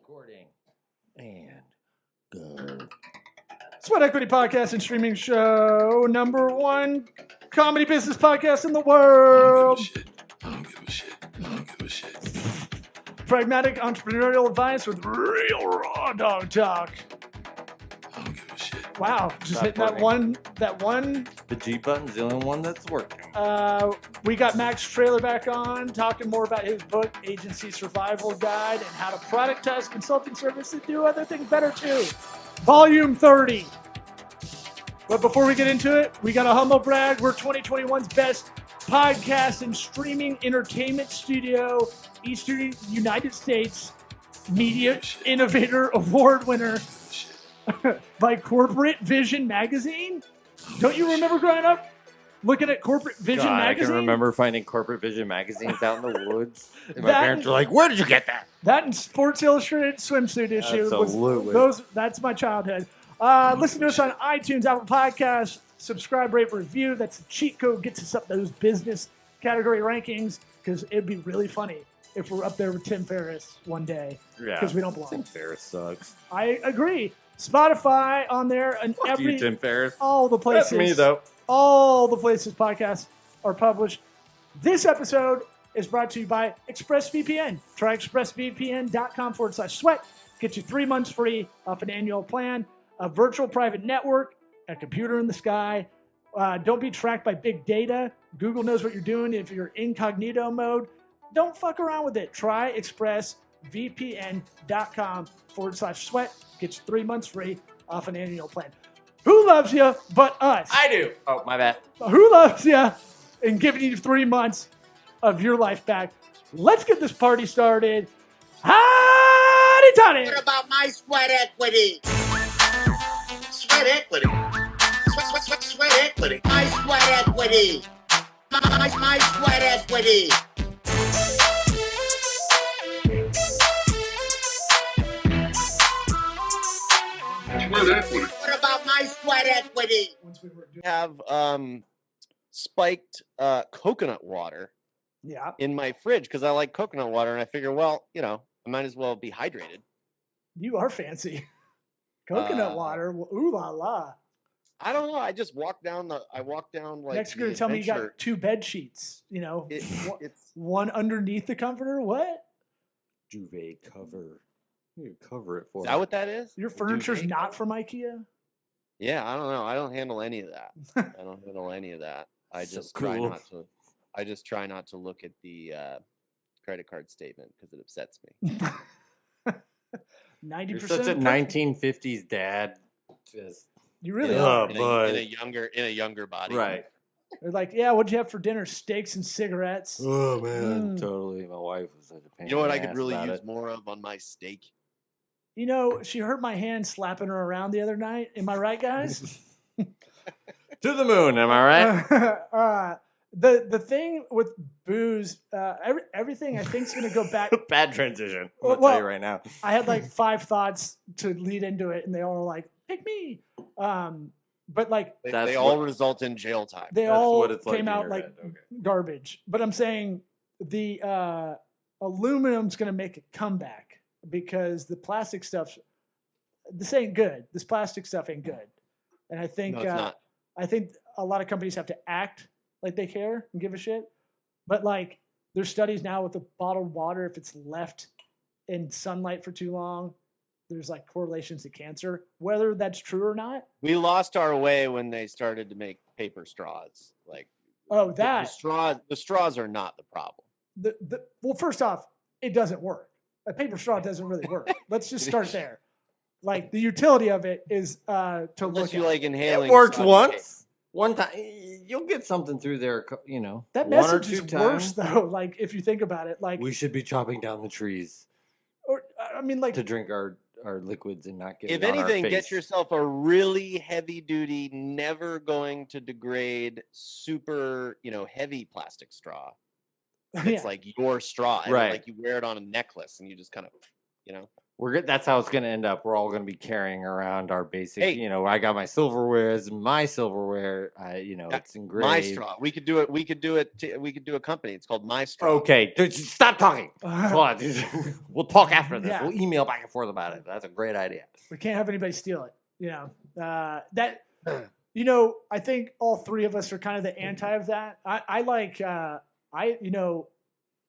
Recording. And go. Sweat Equity Podcast and Streaming Show, number one comedy business podcast in the world. I don't give a shit. Pragmatic entrepreneurial advice with real raw dog talk. I don't give a shit. Wow, just Stop hitting that one. The G button's the only one that's working. We got Max Traylor back on, talking more about his book, Agency Survival Guide, and how to productize consulting services and do other things better too. Volume 30. But before we get into it, we got a humble brag. We're 2021's best podcast and streaming entertainment studio, Eastern United States Media Innovator Award winner by Corporate Vision Magazine. Don't you remember growing up looking at Corporate Vision God, Magazine? I can remember finding Corporate Vision magazines out in the woods. And my That- parents were like, "Where did you get that?" That and Sports Illustrated swimsuit issue. Absolutely. That's my childhood. Listen to us on iTunes, Apple Podcasts. Subscribe, rate, review. That's the cheat code. Gets us up those business category rankings because it'd be really funny if we're up there with Tim Ferriss one day Yeah, because we don't belong. Tim Ferriss sucks. I agree. Spotify on there and Fuck you, Tim Ferriss. all the places. That's me though. All the places podcasts are published. This episode is brought to you by ExpressVPN. Try expressvpn.com/sweat. Get you 3 months free off an annual plan, a virtual private network, a computer in the sky. Don't be tracked by big data. Google knows what you're doing if you're incognito mode. Don't fuck around with it. Try expressvpn.com/sweat. Get you 3 months free off an annual plan. Who loves you but us? I do. Oh, my bad. Who loves you and giving you 3 months of your life back? Let's get this party started. Howdy toddy! What about my sweat equity? Sweat equity. Sweat equity. My sweat equity. My sweat equity. Sweat equity. What about my sweat equity? Have spiked coconut water Yeah. in my fridge because I like coconut water, and I figure, well, I might as well be hydrated. You are fancy. Coconut water. Ooh la la. I don't know. I just walked down like Next, you're the going to tell me you got adventure- 2 bed sheets. it's One underneath the comforter. What? Duvet cover. You cover it for is that what that is? Your A furniture's duvet not cover? from IKEA? Yeah, I don't know. I don't handle any of that. I don't handle any of that. I So just try cool. not to. I just try not to look at the credit card statement because it upsets me. 90%. You're such a 1950s dad. Just You really Yeah. are. In but- a younger body. right. They're like, yeah, what'd you have for dinner? Steaks and cigarettes. Oh man, Mm. totally. My wife was such a pain. You know what in I the could ass really about use it. more of on my steak? She hurt my hand slapping her around the other night. Am I right, guys? To the moon, am I right? The thing with booze, everything I think is going to go back. Bad transition. I'm gonna Well, tell you right now. I had like 5 thoughts to lead into it, and they all were like, pick me. But like, They That's all what- result in jail time. they That's all what it's like came in out your like head, okay. garbage. But I'm saying the aluminum's going to make a comeback because the plastic stuff, this ain't good. This plastic stuff ain't good. And I think No, it's not. I think a lot of companies have to act like they care and give a shit. But like there's studies now with the bottled water, if it's left in sunlight for too long, there's like correlations to cancer. Whether that's true or not, We lost our way when they started to make paper straws. Like oh, the that straws are not the problem. well, first off, it doesn't work. A paper straw doesn't really work. Let's just start there. Like the utility of it is to Unless look you at. like inhaling. It works soggy once. One time, you'll get something through there. That one or message two is times. worse though. Like if you think about it, like We should be chopping down the trees or I mean, like to drink our liquids and not get. If it on our anything, face. get yourself a really heavy duty, never going to degrade, super, heavy plastic straw. It's yeah. like your straw. And Right. like you wear it on a necklace and you just kind of, We're good. That's how it's going to end up. We're all going to be carrying around our basic. Hey. You know, I got my silverware as my silverware. It's engraved. My Straw. We could do it. We could do it. We could do a company. It's called My Straw. Okay, dude, stop talking. Come on, dude. We'll talk after this. Yeah. We'll email back and forth about it. That's a great idea. We can't have anybody steal it. I think all three of us are kind of the anti of that.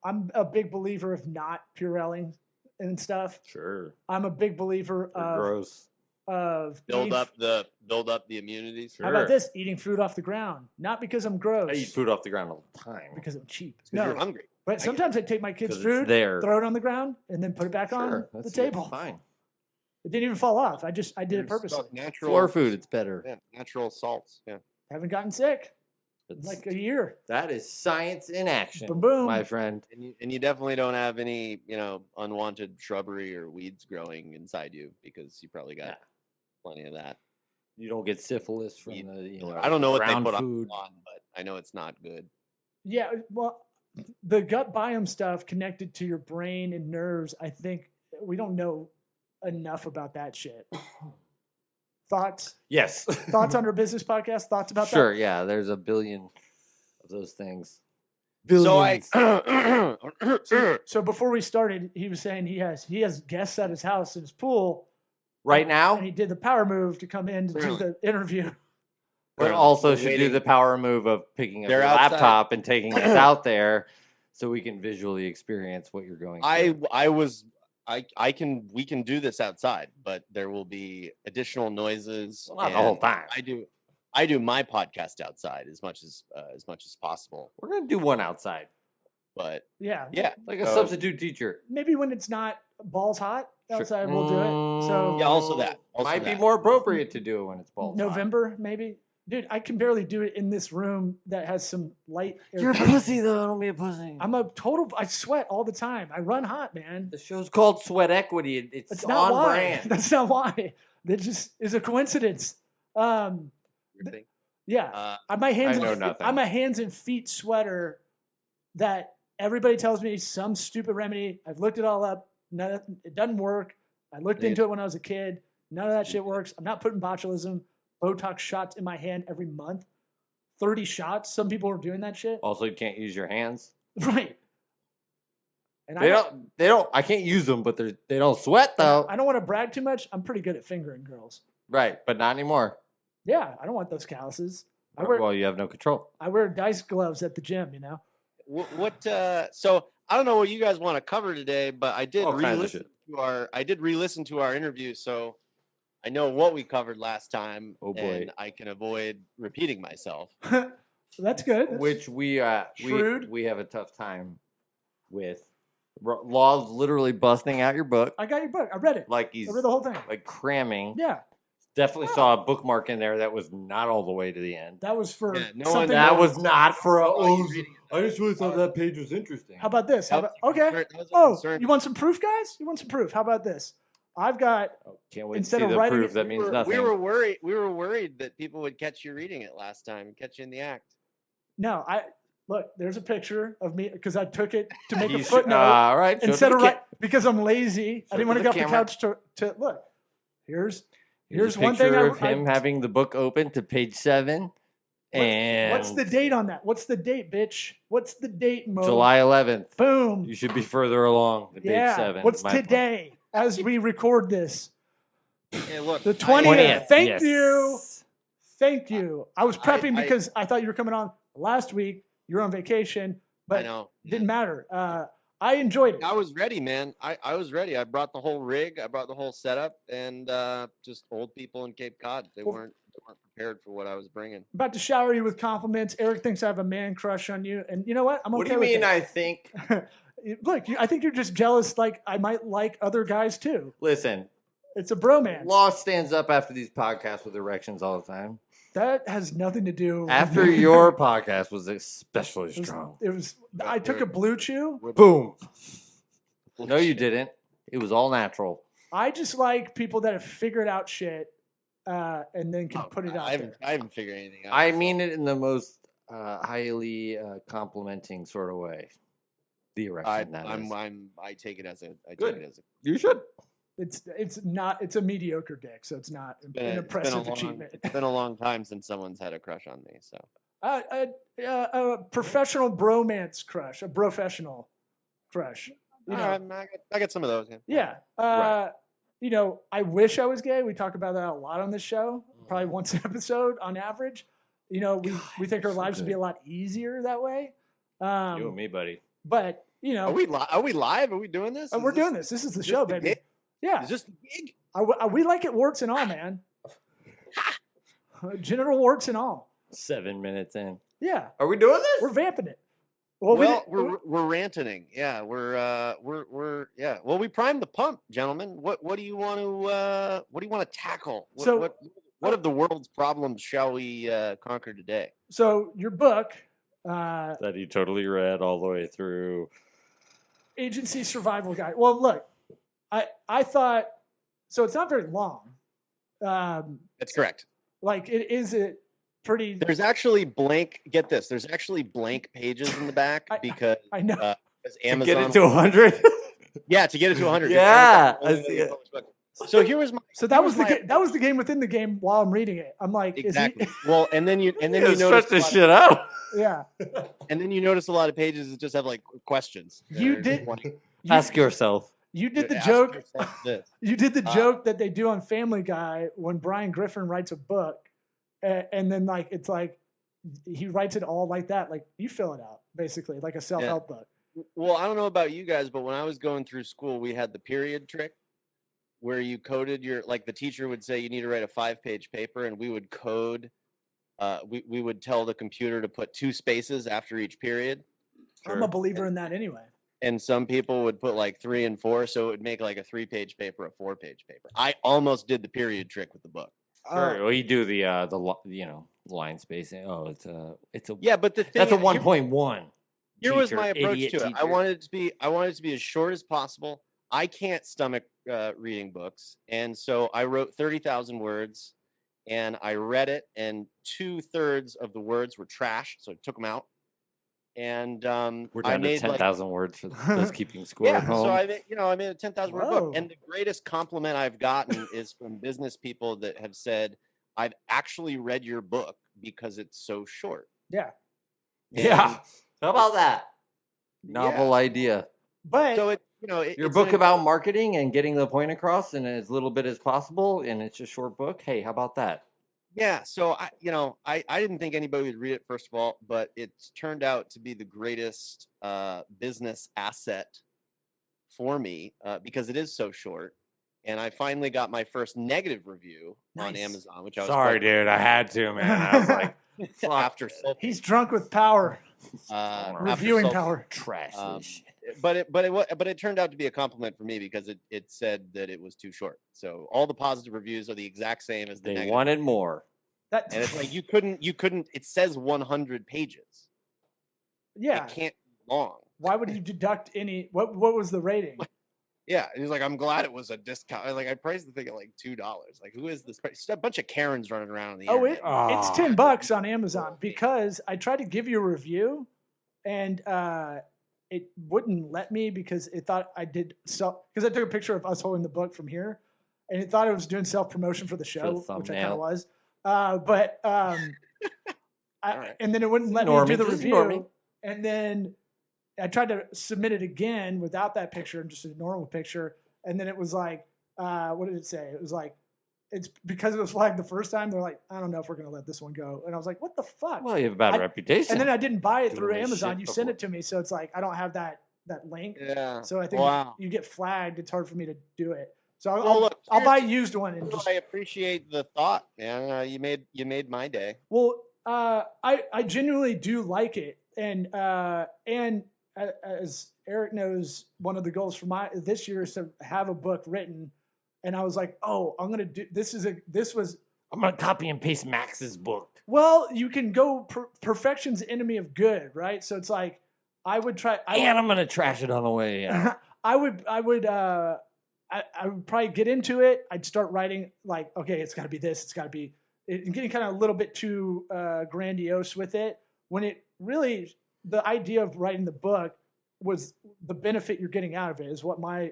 I'm a big believer of not Purelling and stuff. Sure. I'm a big believer Gross. of Build eating- up the immunity. Sure. How about this? Eating food off the ground, not because I'm gross. I eat food off the ground all the time. because I'm cheap. Because No, you're hungry. but sometimes I take my kids' 'Cause food, it's there. throw it on the ground, and then put it back on Sure, the that's table. fine. It didn't even fall off. I did it There's purposely. Natural Floor food, it's better. Yeah, natural salts. Yeah. Haven't gotten sick in It's- like a year. that is science in action, Boom, boom. my friend. And you definitely don't have any, unwanted shrubbery or weeds growing inside you because you probably got Yeah. plenty of that. You don't get syphilis from I don't know what they ground put food. on, but I know it's not good. Yeah, well, the gut biome stuff connected to your brain and nerves, I think we don't know enough about that shit. Thoughts? Yes. Thoughts on our business podcast? Thoughts about Sure. Yeah. There's a billion of those things. So I that? So before we started, he was saying he has guests at his house in his pool. Right And now, he did the power move to come in to do Really? the interview. but also They're should do waiting. the power move of picking up They're your outside. laptop and taking us out there, so we can visually experience what you're going through. we can do this outside, but there will be additional noises. Well, not the whole and time. I do my podcast outside as much as possible. We're gonna do one outside, But Yeah. yeah, like a So- substitute teacher. Maybe when it's not balls hot Sure. outside, we'll do it. So Yeah, also that. Also might be that. more appropriate to do it when it's balls hot. November, maybe. Dude, I can barely do it in this room that has some light. air You're a conditioning. pussy though. Don't be a pussy. I sweat all the time. I run hot, man. The show's called Sweat Equity. It's That's not on why. brand. That's not why. That just is a coincidence. Weird thing. Yeah. I'm my hands. I know and nothing. I'm a hands and feet sweater that everybody tells me some stupid remedy. I've looked it all up. It doesn't work. I looked into it when I was a kid. None of that shit works. I'm not putting botulism, Botox shots in my hand every month. 30 shots. Some people are doing that shit. Also, you can't use your hands. Right. And They don't. I can't use them, but they don't sweat though. I don't want to brag too much. I'm pretty good at fingering girls. Right, but not anymore. Yeah, I don't want those calluses. I wear Well, you have no control. dice gloves at the gym, you know. So I don't know what you guys want to cover today, but I did All kinds of re-listen shit. re-listen to our interview, so I know what we covered last time. Oh, boy. And I can avoid repeating myself. So that's good. Which we Shrewd. we have a tough time with. Law's literally busting out your book I got your book. I read it. like he's I read the whole thing. like cramming. Yeah, Definitely saw a bookmark in there that was not all the way to the end. that was for Yeah, no something. one- That else. was not for a. Oh, you're reading it. I just really thought that page was interesting. How about this? How That about, was a okay. concern- that was a Oh, concern. you want some proof, guys? You want some proof? How about this? I've got. Oh, can't wait to Instead see of the writing proof. it, That We means were, nothing. we were worried. We were worried that people would catch you reading it last time, catch you in the act. No, look. There's a picture of me because I took it to make a You should- footnote all right. show it instead to of the right because I'm lazy. I Show didn't it want to to the get off the camera. couch to look. Here's Here's a one thing picture I, of him having the book open to page 7, and What's the date on that? What's the date, bitch? What's the date, Mo? July 11th. Boom. You should be further along than Yeah. page 7. What's my point. today as we record this? Hey, look, The 20th. 20th. Thank yes. you. Thank you. I was prepping I- because I thought you were coming on last week. You're on vacation, I but know. it didn't matter. I enjoyed it. I was ready, man. I was ready. I brought the whole rig. I brought the whole setup, and just old people in Cape Cod. They Well- weren't prepared for what I was bringing. About to shower you with compliments. Eric thinks I have a man crush on you, and you know what? I'm okay What do you with mean it. I think? Look, I think you're just jealous. Like I might like other guys too. Listen, It's a bromance. Law stands up after these podcasts with erections all the time. That has nothing to do. with After me. your podcast was especially It was- strong. It was. I took a blue chew. Boom. No, you didn't. It was all natural. I just like people that have figured out shit and then can put it out there. I haven't figured anything out. I mean it in the most highly complimenting sort of way. The erection. that is. I take it as a. Good. You should. It's not. It's a mediocre dick, so it's not an impressive achievement. It's been a long time since someone's had a crush on me. So A professional bromance crush, a professional crush. You know, I got some of those. yeah. Right. You know, I wish I was gay. We talk about that a lot on this show, probably once an episode on average. You know, we think our lives would be a lot easier that way. You and me, buddy. But you know, Are we live? Are we doing this? we're doing this. This is the show, baby. Gig? Yeah, Is this the gig? we like it warts and all, man. Genital warts and all. 7 minutes in. Yeah, Are we doing this? we're vamping it. Well, we're ranting. Yeah, we're yeah. Well, we primed the pump, gentlemen. What do you want to tackle? What of the world's problems shall we conquer today? So your book, That he totally read all the way through. Agency Survival Guide. Well, look, I thought so. It's not very long. That's correct. Like it is a pretty. There's actually blank. Get this. There's actually blank pages in the back because I know. Because To Amazon. get it to 100. Yeah, to get it to 100. Yeah, Amazon I see it. So here was my. So that was the game within the game while I'm reading it. I'm like, Exactly. Is Well, and then you Stretch notice this shit out. he, yeah. and then you notice a lot of pages that just have like questions. You They're did- like, Ask yourself. You did the ask joke. yourself this. You did the joke that they do on Family Guy when Brian Griffin writes a book, and then like it's like he writes it all like that. Like you fill it out basically, like a self-help book. Well, I don't know about you guys, but when I was going through school, we had the period trick where you coded like the teacher would say you need to write a 5-page paper, and we would code. We would tell the computer to put 2 spaces after each period. I'm a believer in that anyway. And some people would put like 3 and 4, so it would make like a 3-page paper, a 4-page paper. I almost did the period trick with the book. Sure. Well, you do the line spacing. Oh, it's a Yeah, but the thing that's a here- 1.1. Here was teacher, my approach idiot to it. I teacher. wanted it to be as short as possible. I can't stomach reading books, and so I wrote 30,000 words, and I read it, and 2/3 of the words were trash, so I took them out. And We're I down to made 10,000 words for those keeping score yeah, at home. so I made a 10,000 word book, Whoa. and the greatest compliment I've gotten is from business people that have said, "I've actually read your book because it's so short." Yeah, Yeah. How about that? Novel idea. but So it Your it's book an- about marketing and getting the point across in as little bit as possible, and it's a short book. Hey, how about that? Yeah, so I didn't think anybody would read it first of all, but it's turned out to be the greatest business asset for me because it is so short. And I finally got my first negative review on Nice. Amazon, which I was Sorry, quite- dude. I had to, man. I was like, fuck. after sulking, he's drunk with power, after reviewing sulking. power. Trash Um, this shit. but it turned out to be a compliment for me because it said that it was too short. So all the positive reviews are the exact same as the They negative. wanted more. That And it's like you couldn't. It says 100 pages. yeah. It can't be long. Why would you deduct any? What was the rating? Yeah, and he's like, I'm glad it was a discount. I priced the thing at like $2. Like, who is this? Just a bunch of Karens running around in the Oh, internet. it's $10 on Amazon because I tried to give you a review, and it wouldn't let me because it thought I did because I took a picture of us holding the book from here, and it thought it was doing self promotion for the show, which I kind thumbnail. of was. But right. and then it wouldn't let me Normie, do the just review, normie. and then I tried to submit it again without that picture, just a normal picture, and then it was like, what did it say? It was like, it's because it was flagged the first time. They're like, I don't know if we're gonna let this one go, and I was like, what the fuck? Well, you have a bad reputation. And then I didn't buy it Doing through this Amazon. shit You sent before. it to me, so it's like I don't have that link. Yeah. So I think Wow. if you get flagged, it's hard for me to do it. So I'll, Well, look, I'll buy a here's- used one and just I appreciate the thought, man. You made my day. well, I genuinely do like it, and as Eric knows, one of the goals for this year is to have a book written, and I was like, oh, I'm gonna do this. I'm gonna copy and paste Max's book. Well, you can go perfection's enemy of good, right? So it's like I would try. And I'm gonna trash it on the way out. I would probably get into it. I'd start writing like, okay, it's got to be this. It's got to be getting kind of a little bit too grandiose with it. When it really, the idea of writing the book was the benefit you're getting out of it is what my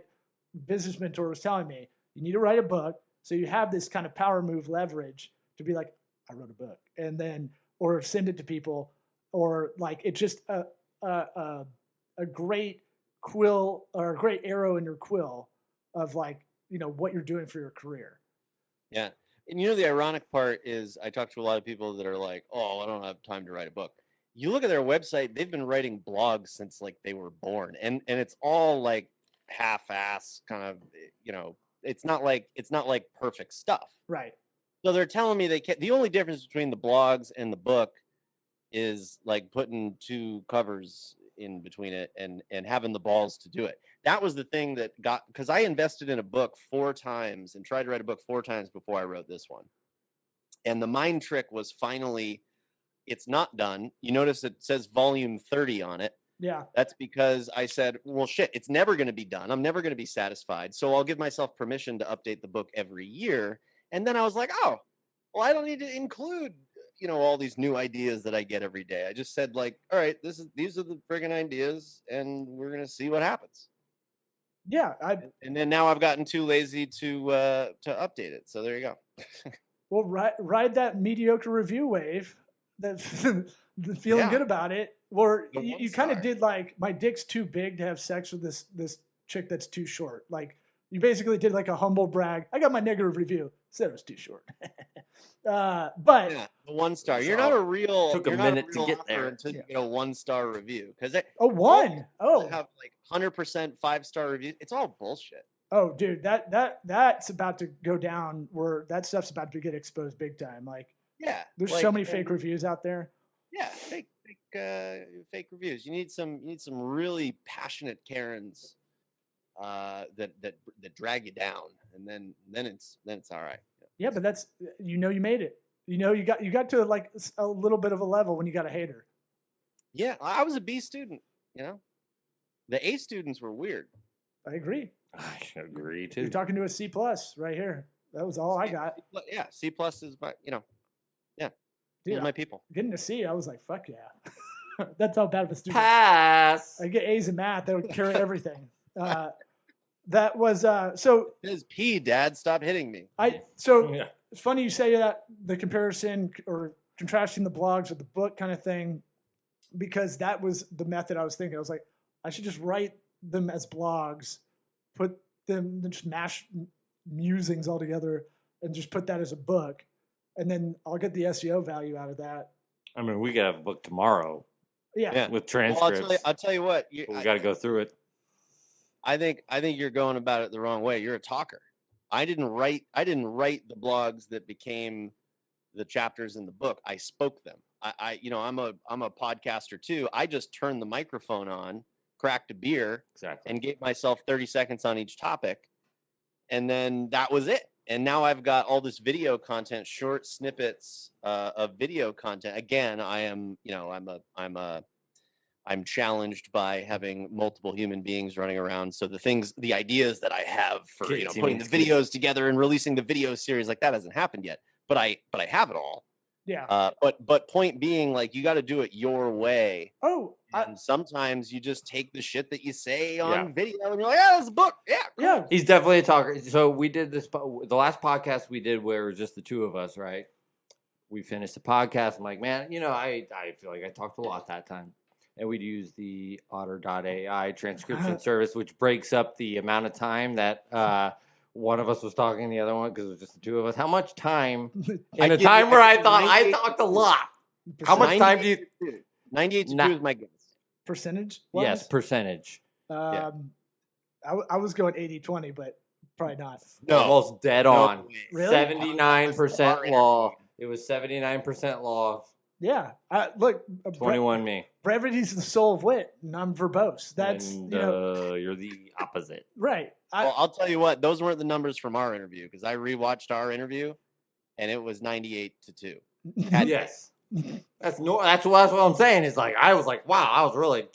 business mentor was telling me. You need to write a book. So you have this kind of power move leverage to be like, I wrote a book, and then, or send it to people, or like, it's just a great quill or a great arrow in your quill of like, what you're doing for your career. Yeah. And the ironic part is I talk to a lot of people that are like, oh, I don't have time to write a book. You look at their website, they've been writing blogs since like they were born. And it's all like half-ass kind of, it's not like perfect stuff. Right. So they're telling me the only difference between the blogs and the book is like putting 2 covers in between it and having the balls to do it. That was the thing that because I invested in a book 4 times and tried to write a book 4 times before I wrote this one. And the mind trick was finally, it's not done. You notice it says volume 30 on it. Yeah. That's because I said, well, shit, it's never going to be done. I'm never going to be satisfied. So I'll give myself permission to update the book every year. And then I was like, oh, well, I don't need to include, all these new ideas that I get every day. I just said like, all right, these are the friggin' ideas and we're going to see what happens. Yeah. And then now I've gotten too lazy to update it. So there you go. Well, ride that mediocre review wave. That's feeling good about it. Or you kind of did like, my dick's too big to have sex with this chick that's too short. Like, you basically did like a humble brag. I got my negative review. Said it was too short. But yeah, the 1 star. You're not a real. Took a minute to get there until you get a 1-star review because have like 100% 5-star reviews. It's all bullshit. Oh, dude, that's about to go down. Where that stuff's about to get exposed big time. Like, yeah, there's so many fake reviews out there. Yeah, fake reviews. You need some really passionate Karens that drag you down, and then it's all right. Yeah, but that's you made it. You got to like a little bit of a level when you got a hater. Yeah, I was a B student. The A students were weird. I agree. I agree too. You're talking to a C+ right here. That was all I got. Yeah, C+ is my Dude, my people. Getting a C, I was like, fuck yeah. That's how bad of a student. Pass. I get A's in math. That would carry everything. That was so. It is P, Dad. Stop hitting me. It's funny you say that, the comparison or contrasting the blogs with the book kind of thing, because that was the method I was thinking. I was like, I should just write them as blogs, put them, just mash musings all together, and just put that as a book, and then I'll get the SEO value out of that. I mean, we could have a book tomorrow. Yeah. With transcripts. Well, I'll tell you what. We got to go through it. I think you're going about it the wrong way. You're a talker. I didn't write the blogs that became the chapters in the book. I spoke them. I'm a podcaster too. I just turned the microphone on, cracked a beer, and gave myself 30 seconds on each topic, and then that was it. And now I've got all this video content, short snippets of video content. Again, I'm challenged by having multiple human beings running around. So the ideas that I have for putting the videos together and releasing the video series, like that hasn't happened yet. But I have it all. Yeah. But point being, like, you got to do it your way. Oh. And sometimes you just take the shit that you say on video and you're like, yeah, it's a book. Yeah. Cool. Yeah. He's definitely a talker. So we did this, the last podcast we did where it was just the 2 of us, right? We finished the podcast. I'm like, man, I feel like I talked a lot that time. And we'd use the otter.ai transcription service, which breaks up the amount of time that one of us was talking, the other one, because it was just the 2 of us. How much time in a time where I thought I talked a lot? How much time do you? 98 to 2 is my guess. Percentage? Yes, percentage. I was going 80-20, but probably not. No, almost dead on. Really? 79% law. It was 79% law. Yeah. Look, 21 me. Brevity's the soul of wit, and I'm verbose. That's you're the opposite. Right. Well, I'll tell you what, those weren't the numbers from our interview, because I rewatched our interview and it was 98 to 2. Yes. That's what I'm saying. Is like I was like, wow, I was really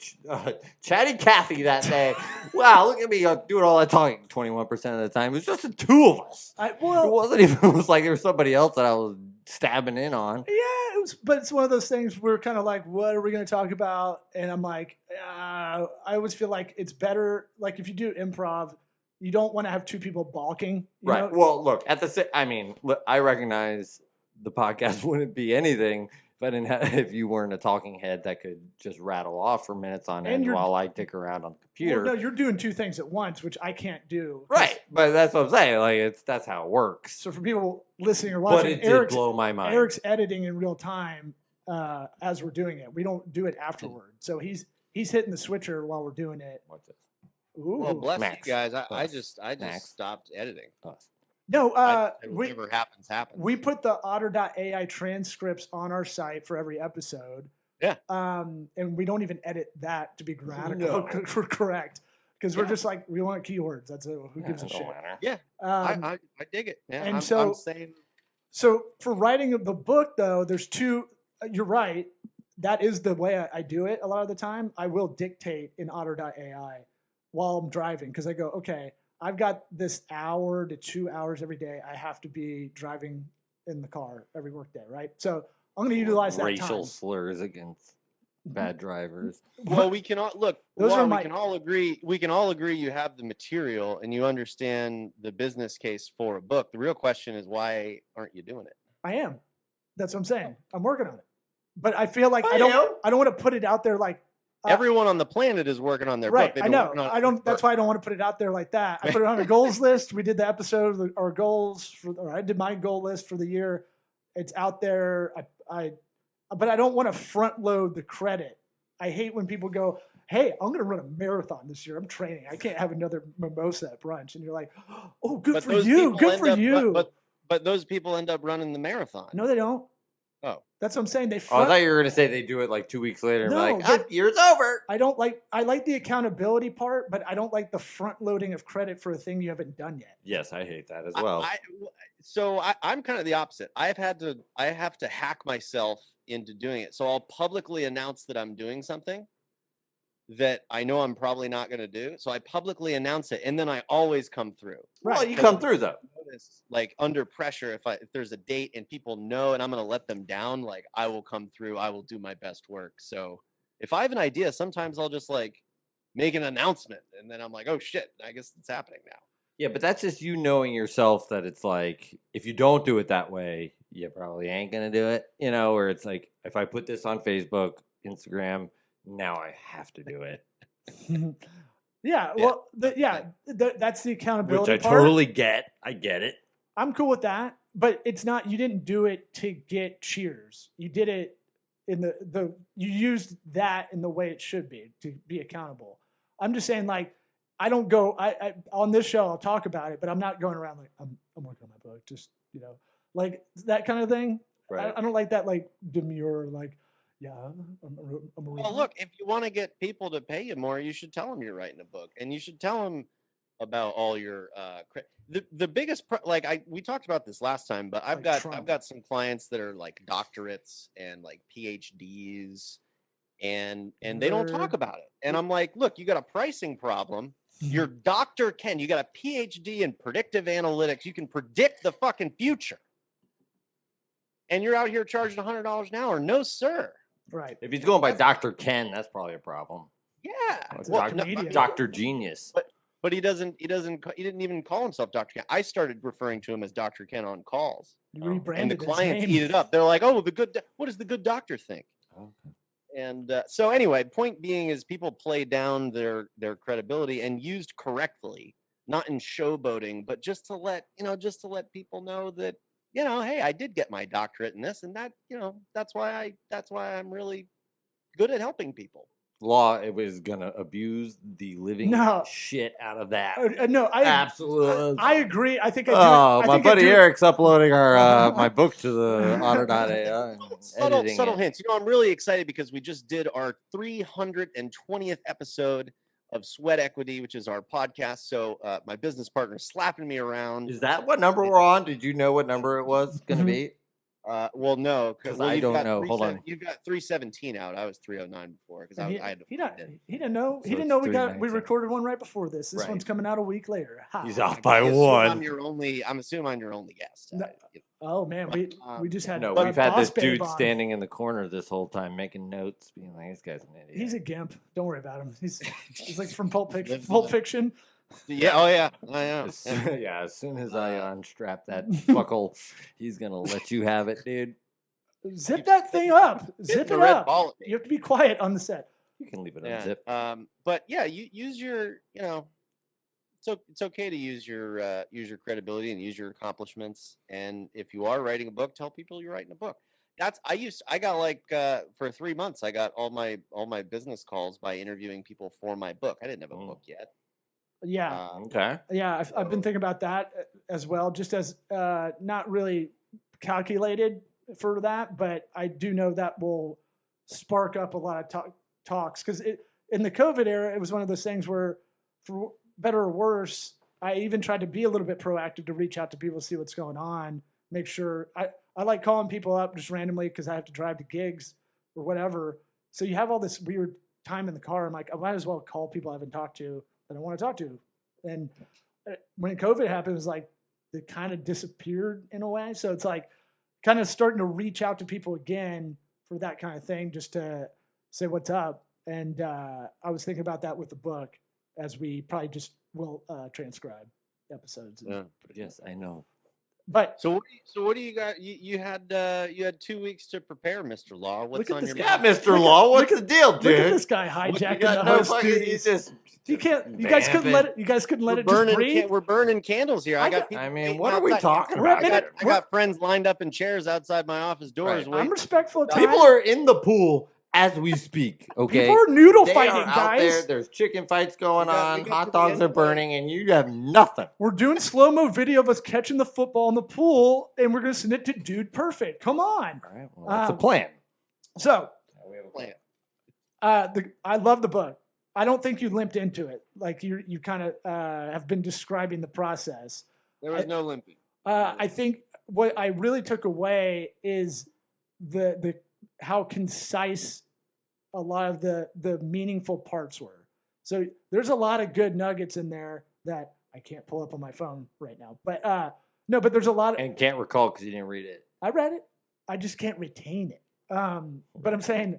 chatty Cathy that day. Wow, look at me doing all that talking 21% of the time. It was just the 2 of us. It wasn't even. It was like there was somebody else that I was stabbing in on. Yeah, but it's one of those things where we're kind of like, what are we going to talk about? And I'm like, I always feel like it's better. Like if you do improv, you don't want to have two people balking. You Right. know? Well, look, I recognize the podcast wouldn't be anything if I didn't have, if you weren't a talking head that could just rattle off for minutes on And end you're- while I dick around on the computer. Well, no, you're doing two things at once, which I can't do. 'Cause- Right. But that's what I'm saying. Like that's how it works. So for people listening or But watching, it did blow my mind. Eric's editing in real time as we're doing it. We don't do it afterward. So he's hitting the switcher while we're doing it. What's this? Ooh. Well, bless Max. you guys. I Us. just Max. stopped editing. Us. No, Whatever happens, happens. we put the otter.ai transcripts on our site for every episode. Yeah. And we don't even edit that to be grammatical No. correct because we're Yeah. just like, we want keywords. That's it. Who gives a It don't shit? matter. Yeah, I dig it. Yeah, and I'm so- saying So for writing the book, though, there's two. You're right. That is the way I do it a lot of the time. I will dictate in otter.ai while I'm driving because I go, okay, I've got this hour to 2 hours every day. I have to be driving in the car every workday, right? So I'm going to utilize that Racial time. slurs against bad drivers. well, we can all look. Those Juan, are my- we can all agree. We can all agree you have the material and you understand the business case for a book. The real question is why aren't you doing it? I am. That's what I'm saying. I'm working on it. But I feel like I I don't want to put it out there like Everyone on the planet is working on their right. book. They've I been know. working on it I don't. That's forever. why I don't want to put it out there like that. I put it on a goals list. We did the episode of our goals, or I did my goal list for the year. It's out there. But I don't want to front load the credit. I hate when people go, "Hey, I'm going to run a marathon this year. I'm training. I can't have another mimosa at brunch." And you're like, "Oh, good But for those you. people Good end for up- you." But those people end up running the marathon. No, they don't. Oh. That's what I'm saying. They Oh, I front, thought you were gonna say they do it like 2 weeks later and be No, like, they- year's over. I like the accountability part, but I don't like the front loading of credit for a thing you haven't done yet. Yes, I hate that as well. I'm kind of the opposite. I have to hack myself into doing it. So I'll publicly announce that I'm doing something that I know I'm probably not going to do. So I publicly announce it, and then I always come through. Well, you come through though. Notice, like under pressure, if there's a date and people know, and I'm going to let them down, like I will come through. I will do my best work. So if I have an idea, sometimes I'll just like make an announcement, and then I'm like, oh shit, I guess it's happening now. Yeah, but that's just you knowing yourself that it's like if you don't do it that way, you probably ain't gonna do it. You know, where it's like if I put this on Facebook, Instagram, now I have to do it, Yeah, well, that's the which accountability I part. totally get. I get it. I'm cool with that, but it's not. You didn't do it to get cheers. You did it in the. You used that in the way it should be to be accountable. I'm just saying, like, I don't go. I on this show I'll talk about it, but I'm not going around like I'm working on my book. Just like that kind of thing. Right. I don't like that like demure like. Yeah, I'm Well, look, if you want to get people to pay you more, you should tell them you're writing a book, and you should tell them about all your the biggest we talked about this last time, but I've got some clients that are like doctorates and like PhDs, and they don't talk about it, and I'm like, look, you got a pricing problem. You're Dr. Ken. You got a PhD in predictive analytics. You can predict the fucking future, and you're out here charging $100 an hour. No, sir. Right. If he's going by Dr. Ken, that's probably a problem. Yeah. It's Well, Dr. Canadian. Dr. Genius. But he didn't even call himself Dr. Ken. I started referring to him as Dr. Ken on calls. You Oh. rebranded And the his clients name. eat it up. They're like, "Oh, what does the good doctor think?" Okay. And so anyway, point being is people play down their credibility, and used correctly, not in showboating, but just to let people know that, hey, I did get my doctorate in this, and that, that's why I'm really good at helping people. Law, it was gonna abuse the living No. shit out of that. No, Absolutely. I agree. I think I do. Oh, I my think I buddy do- Eric's uploading our my book to the otter.ai. Subtle hints. I'm really excited because we just did our 320th episode of Sweat Equity, which is our podcast. So my business partner is slapping me around. Is that what number we're on? Did you know what number it was going to be? Well, no, 'Cause well, I you've don't got know. Hold on. You've got 317 out. I was 309 before because He, I had to he, find didn't, it. he didn't know. So He didn't it's know we 319. recorded one right before this. This Right. one's coming out a week later. Ha. He's off by I assume one. I'm assuming I'm your only guest. No. Oh man, we just had No, Bob we've had this Boss Babe dude on. standing in the corner this whole time making notes, being like, "This guy's an idiot." He's a gimp. Don't worry about him. He's like from Pulp Fiction. Lives Pulp life. Fiction. Yeah. Oh yeah. I am. As soon as I unstrap that buckle, he's gonna let you have it, dude. Zip that thing up. Zip the it red up. ball at me. You have to be quiet on the set. You can leave it Yeah. unzipped. But yeah, you use your, it's okay to use your credibility and use your accomplishments. And if you are writing a book, tell people you're writing a book. I got like for 3 months, I got all my business calls by interviewing people for my book. I didn't have a book yet. Yeah. Okay. Yeah, I've been thinking about that as well, just as not really calculated for that, but I do know that will spark up a lot of talks because in the COVID era, it was one of those things where, for better or worse, I even tried to be a little bit proactive to reach out to people, see what's going on, make sure. I like calling people up just randomly because I have to drive to gigs or whatever. So you have all this weird time in the car. I'm like, I might as well call people I haven't talked to that I want to talk to. And when COVID happened, it was like it kind of disappeared in a way. So it's like kind of starting to reach out to people again for that kind of thing, just to say what's up. And I was thinking about that with the book, as we probably just will transcribe episodes. Yeah. Yes, I know. But So what do you got? You had 2 weeks to prepare, Mr. Law. What's at on this your guy. Yeah, mind? Mr. Law, what's the deal, dude? look at this guy hijacking the host duties. You can't. You guys couldn't let it. You guys couldn't let it just breathe. We're burning candles here. I got people. I mean, waiting what are we outside. talking We're at about? minute- I got friends lined up in chairs outside my office doors. Right. I'm respectful of time. People are in the pool as we speak. Okay, People are noodle they fighting, are out guys. there. There's chicken fights going We on. got Hot to the dogs end are of it. burning, and you have nothing. We're doing slow-mo video of us catching the football in the pool, and we're going to send it to Dude Perfect. Come on. All right, well, that's a plan. So, We have a plan. I love the book. I don't think you limped into it. Like you kind of have been describing the process. There was no limping. I think what I really took away is the how concise a lot of the meaningful parts were. So there's a lot of good nuggets in there that I can't pull up on my phone right now. But no, but there's a lot of, And can't recall because you didn't read it. I read it. I just can't retain it. But I'm saying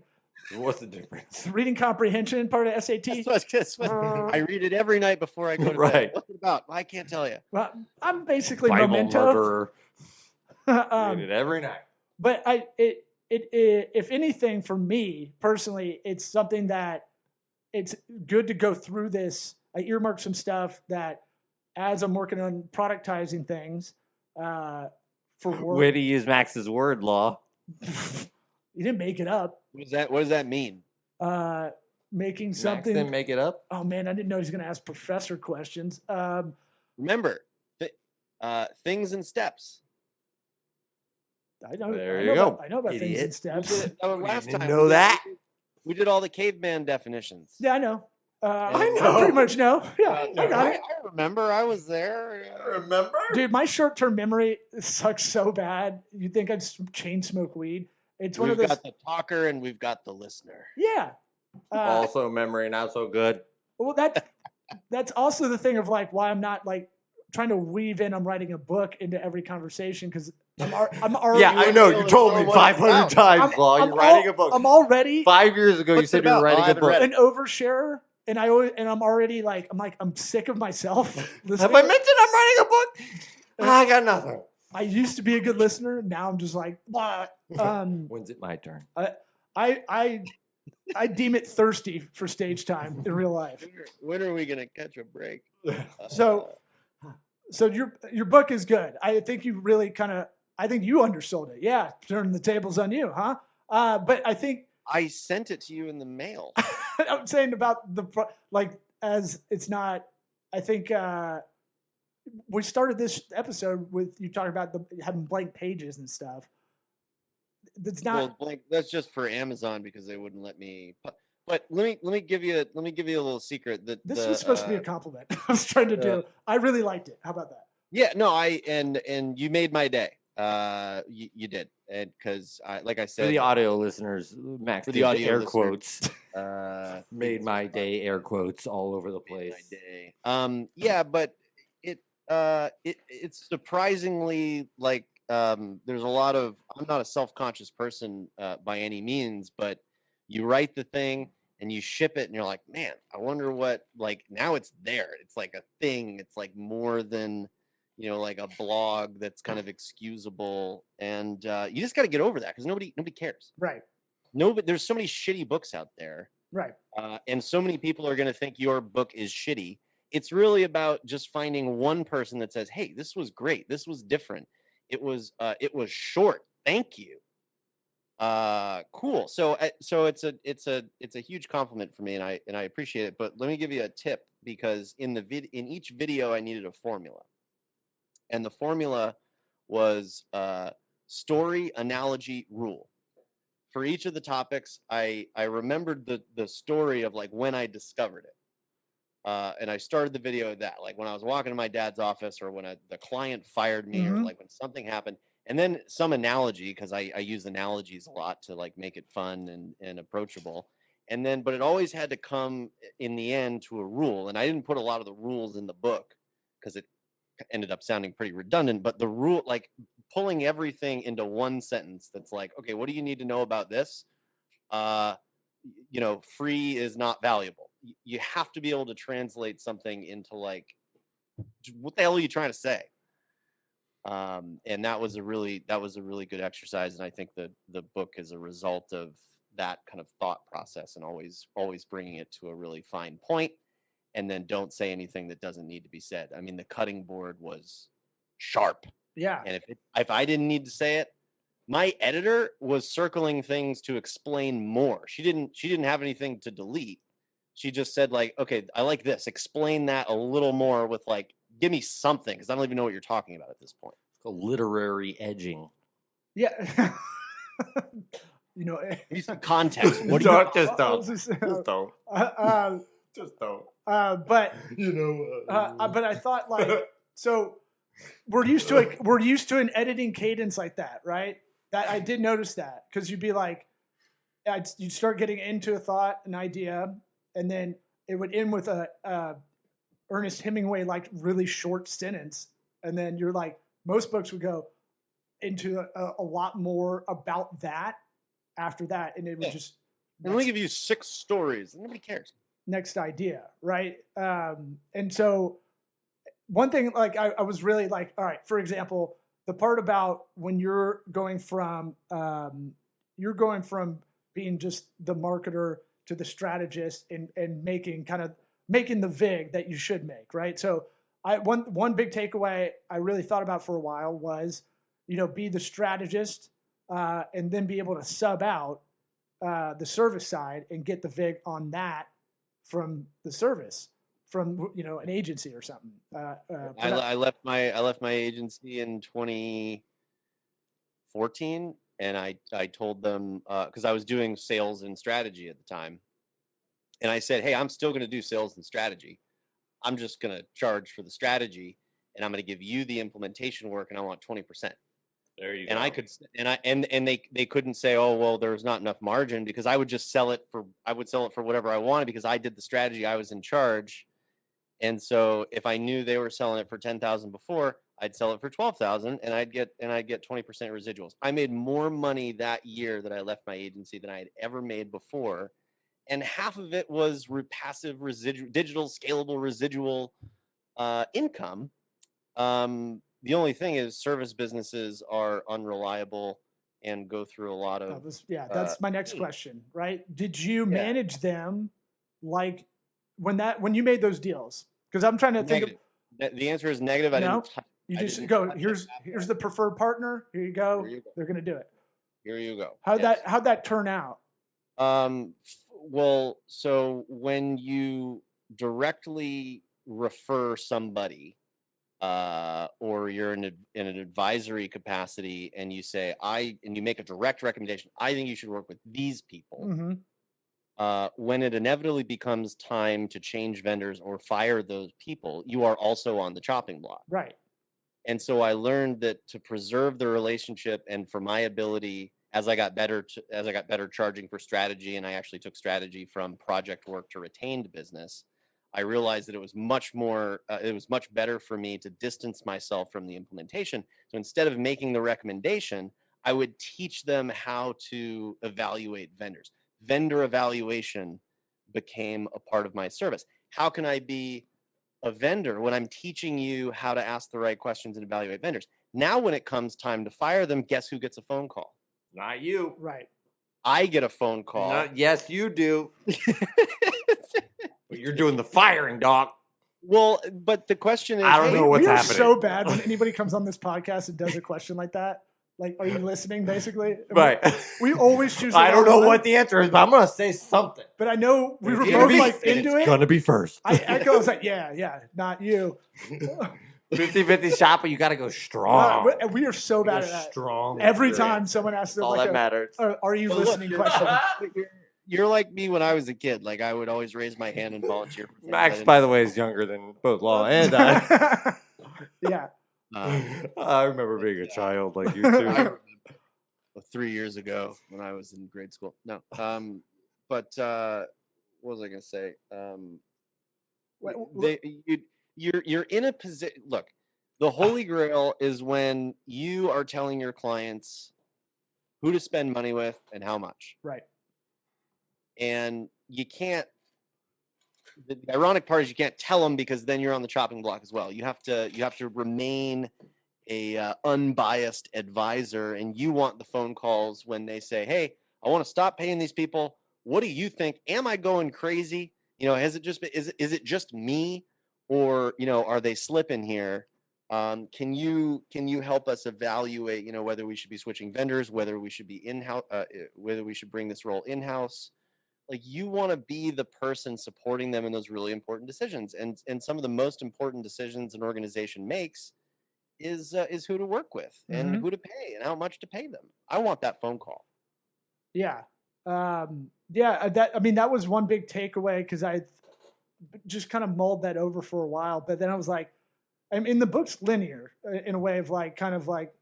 What's the difference? reading comprehension part of SAT. That's what I read it every night before I go to Right. bed. What's it about? I can't tell you. Well, I'm basically Bible Memento. murderer. Read it every night. But if anything, for me personally, it's something that it's good to go through this. I earmarked some stuff that, as I'm working on productizing things for work. Way to use Max's word, Law. You didn't make it up. What does that mean? Making Max something. didn't make it up. Oh man, I didn't know he was going to ask professor questions. Remember, things and steps. I know. There I you know go, About, I know about things idiot. and steps. Last didn't time know that? we did all the caveman definitions. Yeah, I know. I know. I pretty much know. Yeah, I got I it. remember. I was there. Remember? Dude, my short-term memory sucks so bad. You'd think I'd chain smoke weed. It's one We've of those. got the talker and we've got the listener. Yeah. Also, memory not so good. Well, that's also the thing of like why I'm not like trying to weave in. I'm writing a book into every conversation because I'm already. Yeah, I know. You told me know what it's 500 about. times, Law. You're writing a book. I'm already 5 years ago, you What's said it you were about? writing I a haven't book. read an oversharer, and I'm already like I'm sick of myself. Have listening. I mentioned I'm writing a book? I got nothing. I used to be a good listener. Now I'm just like, blah. When's it my turn? I deem it thirsty for stage time in real life. When are we gonna catch a break? So your book is good. I think you really I think you undersold it. Yeah, turning the tables on you, huh? But I think I sent it to you in the mail. I'm saying about as it's not. I think we started this episode with you talking about having blank pages and stuff. That's not. Well, blank, that's just for Amazon because they wouldn't let me. But let me give you a little secret. That This was supposed to be a compliment. I was trying to do. I really liked it. How about that? Yeah, no, and you made my day. You did, and because like I said, For the audio listeners, Max For the did audio air listeners. quotes. made My day, air quotes all over the place. my day. Yeah, but it's surprisingly like there's a lot of. I'm not a self-conscious person by any means, but you write the thing and you ship it and you're like, man, I wonder what, like, now it's there. It's like a thing. It's like more than, like a blog that's kind of excusable. And you just got to get over that because nobody cares. Right. Nobody, there's so many shitty books out there. Right. And so many people are going to think your book is shitty. It's really about just finding one person that says, hey, this was great. This was different. It was short. Thank you. Cool. So it's a huge compliment for me, and I appreciate it. But let me give you a tip, because in each video I needed a formula, and the formula was story, analogy, rule. For each of the topics, I remembered the story of like when I discovered it, and I started the video with that, like when I was walking to my dad's office, or when the client fired me, or like when something happened. And then some analogy, because I use analogies a lot to like make it fun and approachable. And then, but it always had to come in the end to a rule. And I didn't put a lot of the rules in the book because it ended up sounding pretty redundant. But the rule, like pulling everything into one sentence that's like, okay, what do you need to know about this? Free is not valuable. You have to be able to translate something into like, what the hell are you trying to say? And that was a really good exercise, and I think the book is a result of that kind of thought process, and always bringing it to a really fine point, and then don't say anything that doesn't need to be said. I mean, the cutting board was sharp, and if I didn't need to say it, my editor was circling things to explain more. She didn't have anything to delete. She just said like, okay, I like this. Explain that a little more with like, give me something, because I don't even know what you're talking about at this point. It's called literary edging. Yeah. Give me some context. What do Don't, you just don't. Just don't. Just don't. But but I thought like, so we're used to an editing cadence like that, right? That I did notice that, because you'd be like, you'd start getting into a thought, an idea, and then it would end with a Ernest Hemingway like really short sentence, and then you're like, most books would go into a lot more about that after that, and it would just. Let me give you 6 stories, and nobody cares. Next idea, right? And so one thing, like I was really like, all right, for example, the part about when you're going from being just the marketer to the strategist and making the VIG that you should make, right? So one big takeaway I really thought about for a while was, be the strategist and then be able to sub out the service side and get the VIG on that from the service, from an agency or something. I left my agency in 2014, and I told them, because I was doing sales and strategy at the time, and I said, hey, I'm still going to do sales and strategy. I'm just going to charge for the strategy, and I'm going to give you the implementation work, and I want 20%. There you and go. I could, and they couldn't say, oh, well, there's not enough margin, because I would just sell it for whatever I wanted, because I did the strategy, I was in charge. And so if I knew they were selling it for 10,000 before, I'd sell it for 12,000, and I'd get 20% residuals. I made more money that year that I left my agency than I had ever made before. And half of it was passive digital scalable residual income. The only thing is, service businesses are unreliable and go through a lot of. That's my next question, right? Did you manage them like when you made those deals? Because I'm trying to think. The answer is negative. You just go. Here's the preferred partner. Here you go. They're going to do it. Here you go. How'd that turn out? Well, so when you directly refer somebody, or you're in an advisory capacity, and you say, and you make a direct recommendation, I think you should work with these people. Mm-hmm. When it inevitably becomes time to change vendors or fire those people, you are also on the chopping block. Right. And so I learned that to preserve the relationship, and for my ability, as I got better charging for strategy, and I actually took strategy from project work to retained business, I realized that it was much better for me to distance myself from the implementation. So instead of making the recommendation, I would teach them how to evaluate vendors. Vendor evaluation became a part of my service. How can I be a vendor when I'm teaching you how to ask the right questions and evaluate vendors? Now, when it comes time to fire them, guess who gets a phone call? Not you. Right. I get a phone call. Yes, you do. But you're doing the firing, Doc. Well, but the question is, I don't hey, know what's we are happening. so bad when anybody comes on this podcast and does a question like that. Like, are you listening? Basically, Right. We always choose. The I don't wrong know one, what the answer is, but I'm gonna say something. But I know we were It's both gonna like be- into It's it. gonna be first. I echo. I was like, yeah, not you. 50-50 shot, but you gotta go strong. We are so bad Go at that. strong. Every That's time someone asks them all like that matters. Are you Well, look, listening question. you're like me when I was a kid. Like, I would always raise my hand and volunteer for things. Max, by the way, is younger than both Law and I. Yeah. I remember being a child like you I too. remember 3 years ago when I was in grade school. No, but what was I gonna say? You're in a position. Look, the holy grail is when you are telling your clients who to spend money with and how much. Right. And you can't. The ironic part is you can't tell them, because then you're on the chopping block as well. You have to remain a unbiased advisor, and you want the phone calls when they say, "Hey, I want to stop paying these people. What do you think? Am I going crazy? Has it just been, is it just me, or are they slipping here? Can you help us evaluate whether we should be switching vendors, whether we should be in-house, whether we should bring this role in-house?" Like, you want to be the person supporting them in those really important decisions, and some of the most important decisions an organization makes is who to work with and who to pay and how much to pay them. I want that phone call. Yeah. That was one big takeaway, because I just kind of mulled that over for a while. But then I was like, the book's linear in a way of like, kind of like,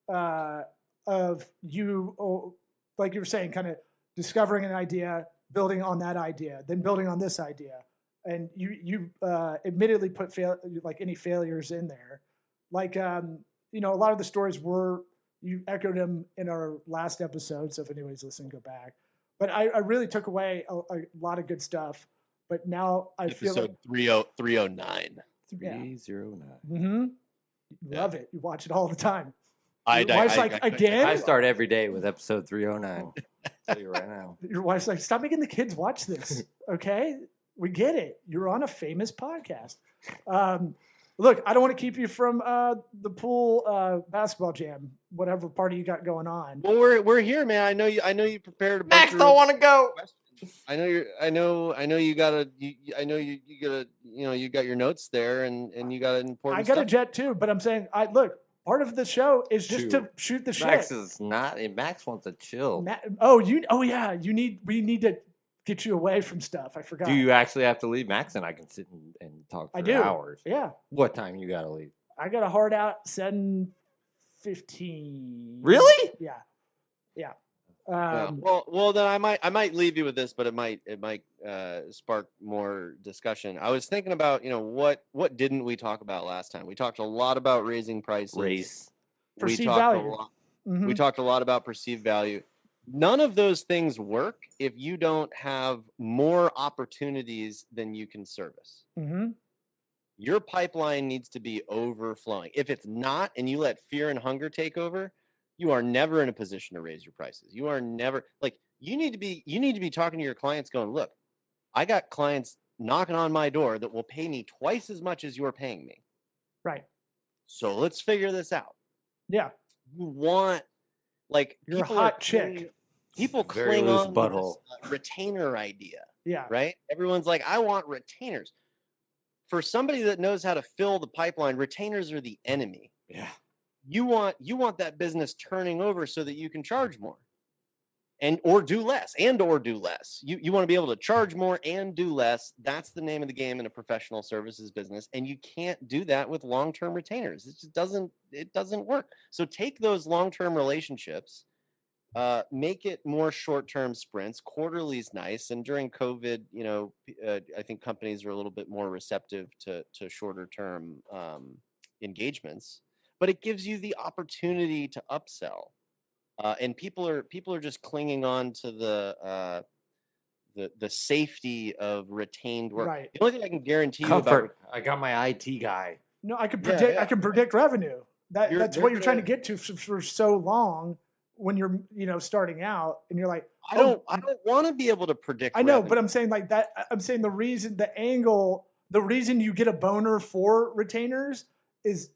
of you, like you were saying, kind of discovering an idea, building on that idea, then building on this idea. And you admittedly put like any failures in there. Like, a lot of the stories you echoed them in our last episode. So if anybody's listening, go back. But I really took away a lot of good stuff. But now I feel like episode 309. 309. Mm-hmm. Love it. You watch it all the time. Your wife's like, again? I start every day with episode 309. Tell you right now. Your wife's like, stop making the kids watch this. Okay? We get it. You're on a famous podcast. Look, I don't want to keep you from the pool basketball jam, whatever party you got going on. Well, we're here, man. I know you prepared a bunch Max of don't want to go. questions. I know you got your notes there, and you got an important. I got a stuff. jet too, but I'm saying, look, part of the show is just to shoot the shit. Max is not. Max wants to chill. We need to get you away from stuff. I forgot. Do you actually have to leave? Max and I can sit and talk for hours. Yeah. What time you gotta leave? I got a hard out 7:15. Really? Yeah. Well, then I might leave you with this, but it might spark more discussion. I was thinking about what didn't we talk about last time? We talked a lot about raising prices. Perceived value. We talked a lot about perceived value. None of those things work if you don't have more opportunities than you can service. Mm-hmm. Your pipeline needs to be overflowing. If it's not, and you let fear and hunger take over, you are never in a position to raise your prices. You are never you need to be talking to your clients going, look, I got clients knocking on my door that will pay me twice as much as you're paying me. Right. So let's figure this out. Yeah. You want you're a hot chick. People Very cling loose on butthole. to this retainer idea. Yeah. Right? Everyone's like, I want retainers. For somebody that knows how to fill the pipeline, retainers are the enemy. Yeah. You want that business turning over so that you can charge more or do less. You want to be able to charge more and do less. That's the name of the game in a professional services business. And you can't do that with long-term retainers. It just doesn't work. So take those long-term relationships, make it more short-term sprints. Quarterly is nice. And during COVID, I think companies are a little bit more receptive to shorter-term engagements. But it gives you the opportunity to upsell, and people are just clinging on to the safety of retained work. Right. The only thing I can guarantee you Comfort. I got my IT guy. No, I can Yeah, predict. yeah. I can predict revenue. That's They're what you're trying to gonna- get to for so long when you're starting out and you're like, I don't want to be able to predict. I know, revenue. but I'm saying like that. I'm saying the reason you get a boner for retainers is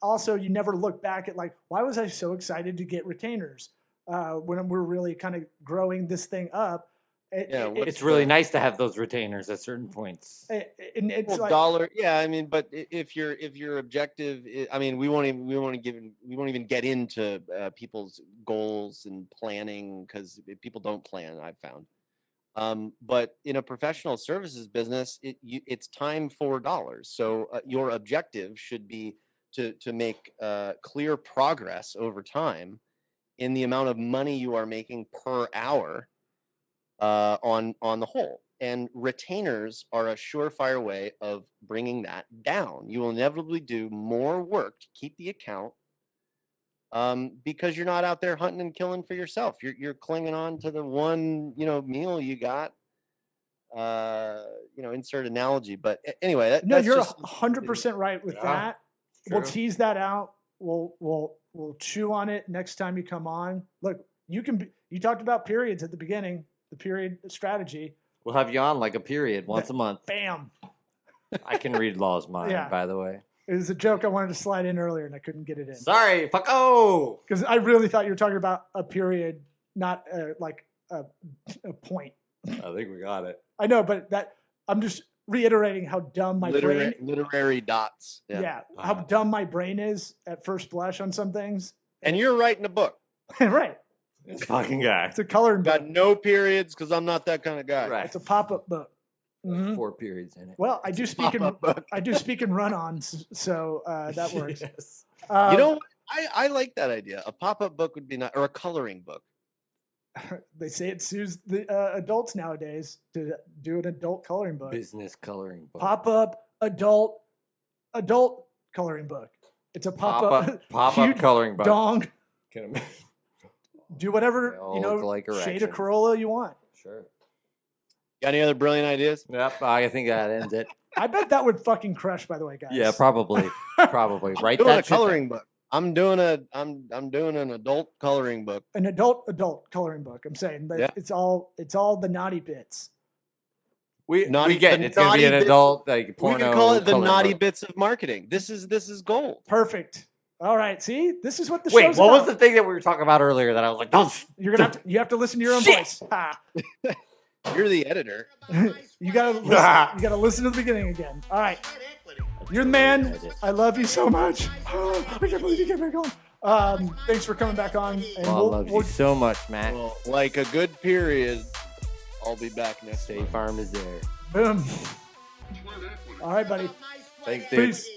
also you never look back at like, why was I so excited to get retainers when we're really kind of growing this thing up. It's really nice to have those retainers at certain points. And it's Well, like dollar, yeah. I mean, but if your objective, I mean, we won't even get into people's goals and planning because people don't plan. I've found, but in a professional services business, it's time for dollars. So your objective should be to make clear progress over time in the amount of money you are making per hour on the whole. And retainers are a surefire way of bringing that down. You will inevitably do more work to keep the account because you're not out there hunting and killing for yourself. You're clinging on to the one meal you got. Insert analogy, but anyway, no, that's you're just 100% right with Yeah, that. We'll true. tease that out. We'll chew on it next time you come on. Look, you talked about periods at the beginning, the period strategy. We'll have you on like a period once a month. Bam. I can read Law's mind, Yeah. by the way. It was a joke I wanted to slide in earlier and I couldn't get it in. Sorry, fucko. Because I really thought you were talking about a period, not like a point. I think we got it. I know, but I'm just reiterating how dumb my brain. literary dots. Yeah, how dumb my brain is at first blush on some things. And you're writing a book. Right. This fucking guy. It's a coloring book. Got no periods because I'm not that kind of guy. Right. It's a pop-up book. Mhm. 4 periods in it. Well, I do speak in Pop-up book. I do speak in run-ons, so that works. Yes. I like that idea. A pop-up book would be nice, or a coloring book. They say it suits the adults nowadays to do an adult coloring book. Business coloring book. Pop-up adult coloring book. It's a pop-up Pop-up cute coloring book. dong. Can ima- Do whatever They all look like shade of erections. Corolla you want. Sure. Got any other brilliant ideas? Yep, I think that ends it. I bet that would fucking crush. By the way, guys. Yeah, probably. Probably. Write Doing a that shit down. coloring book. I'm doing an adult coloring book. An adult coloring book. I'm saying, but Yeah. it's all the naughty bits. We Naughty- get the it's gonna be naughty an bits- adult like We porno. can call it the coloring naughty book. bits of marketing. This is gold. Perfect. All right. See, this is what the Wait, show's what was about. the thing that we were talking about earlier that I was like, don't. You have to listen to your own Shit. voice. Ha. You're the editor. You gotta listen to the beginning again. All right. You're the man. I love you so much. Oh, I can't believe you came back on. Thanks for coming back on. And Well, I love you so much, Matt. Well, like a good period, I'll be back next State month. Farm is there. boom. All right, buddy. Thanks, dude. Peace.